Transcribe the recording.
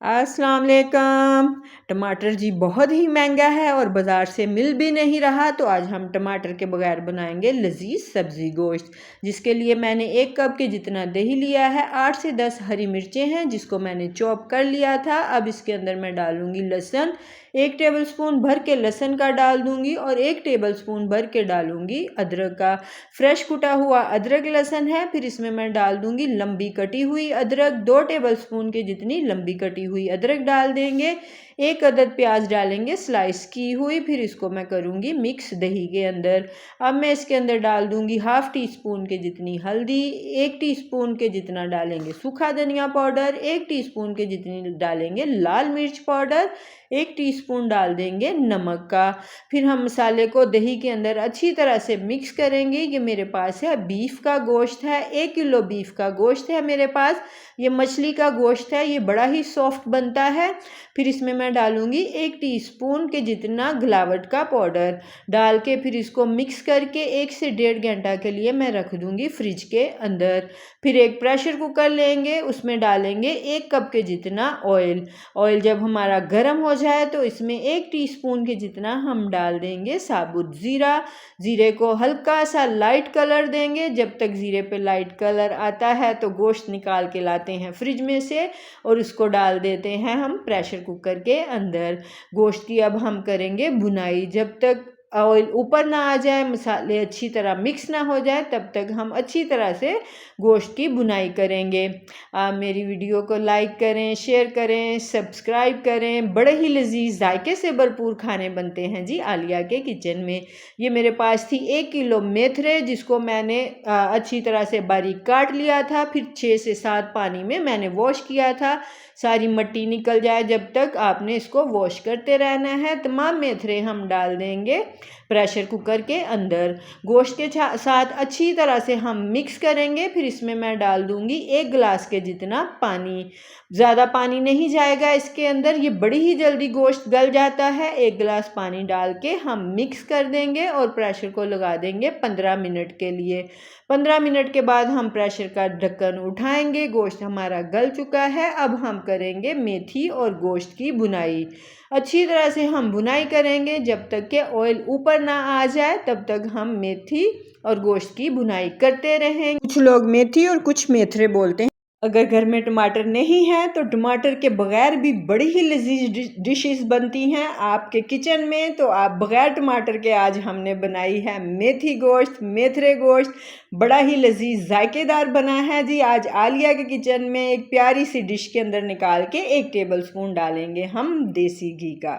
अस्सलाम वालेकुम। टमाटर जी बहुत ही महंगा है और बाज़ार से मिल भी नहीं रहा, तो आज हम टमाटर के बगैर बनाएंगे लजीज सब्ज़ी गोश्त। जिसके लिए मैंने 1 कप के जितना दही लिया है। 8 से 10 हरी मिर्चें हैं जिसको मैंने चॉप कर लिया था। अब इसके अंदर मैं डालूंगी लहसुन। 1 टेबलस्पून भर के लहसुन का डाल दूंगी और 1 टेबलस्पून भर के डालूंगी अदरक का। फ्रेश कुटा हुआ अदरक लहसुन है। फिर इसमें मैं डाल दूंगी लंबी कटी हुई अदरक। 2 टेबलस्पून के जितनी लंबी कटी हुई अदरक डाल देंगे। 1 अदद प्याज डालेंगे स्लाइस की हुई। फिर इसको मैं करूंगी मिक्स दही के अंदर। अब मैं इसके अंदर डाल दूंगी हाफ टी स्पून के जितनी हल्दी। 1 टीस्पून के जितना डालेंगे सूखा धनिया पाउडर। 1 टीस्पून के जितनी डालेंगे लाल मिर्च पाउडर। 1 टीस्पून डाल देंगे नमक का। फिर हम मसाले को दही के अंदर अच्छी तरह से मिक्स करेंगे। ये मेरे पास है बीफ का गोश्त है। 1 किलो बीफ का गोश्त है मेरे पास। ये मछली का गोश्त है, ये बड़ा ही सॉफ्ट बनता है। फिर इसमें मैं डालूंगी 1 टीस्पून के जितना गलावट का पाउडर डाल के फिर इसको मिक्स करके 1 से 1.5 घंटा के लिए मैं रख दूंगी फ्रिज के अंदर। फिर एक प्रेशर कुकर लेंगे, उसमें डालेंगे 1 कप के जितना ऑयल। ऑयल जब हमारा गर्म हो जाए तो इसमें 1 टीस्पून के जितना हम डाल देंगे साबुत ज़ीरा। ज़ीरे को हल्का सा लाइट कलर देंगे। जब तक ज़ीरे पे लाइट कलर आता है तो गोश्त निकाल के लाते हैं फ्रिज में से और उसको डाल देते हैं हम प्रेशर कुकर के अंदर। गोश्त की अब हम करेंगे भुनाई। जब तक ऑयल ऊपर ना आ जाए, मसाले अच्छी तरह मिक्स ना हो जाए, तब तक हम अच्छी तरह से गोश्त की भुनाई करेंगे। आप मेरी वीडियो को लाइक करें, शेयर करें, सब्सक्राइब करें। बड़े ही लजीज जायके से भरपूर खाने बनते हैं जी आलिया के किचन में। ये मेरे पास थी 1 किलो मेथरे जिसको मैंने अच्छी तरह से बारीक काट लिया था। फिर 6 से 7 पानी में मैंने वॉश किया था। सारी मिट्टी निकल जाए जब तक आपने इसको वॉश करते रहना है। तमाम मेथरे हम डाल देंगे प्रेशर कुकर के अंदर। गोश्त के साथ अच्छी तरह से हम मिक्स करेंगे। फिर इसमें मैं डाल दूंगी 1 गिलास के जितना पानी। ज़्यादा पानी नहीं जाएगा इसके अंदर, ये बड़ी ही जल्दी गोश्त गल जाता है। 1 गिलास पानी डाल के हम मिक्स कर देंगे और प्रेशर को लगा देंगे 15 मिनट के लिए। 15 मिनट के बाद हम प्रेशर का ढक्कन उठाएंगे। गोश्त हमारा गल चुका है। अब हम करेंगे मेथी और गोश्त की भुनाई। अच्छी तरह से हम भुनाई करेंगे जब तक कि ऑयल ऊपर ना आ जाए, तब तक हम मेथी और गोश्त की भुनाई करते रहेंगे। कुछ लोग मेथी और कुछ मेथरे बोलते हैं। अगर घर में टमाटर नहीं है तो टमाटर के बगैर भी बड़ी ही लजीज डिशेस बनती हैं आपके किचन में। तो आप बगैर टमाटर के आज हमने बनाई है मेथी गोश्त, मेथरे गोश्त। बड़ा ही लजीज जायकेदार बना है जी। आज आलिया के किचन में एक प्यारी सी डिश के अंदर निकाल के 1 टेबल स्पून डालेंगे हम देसी घी का।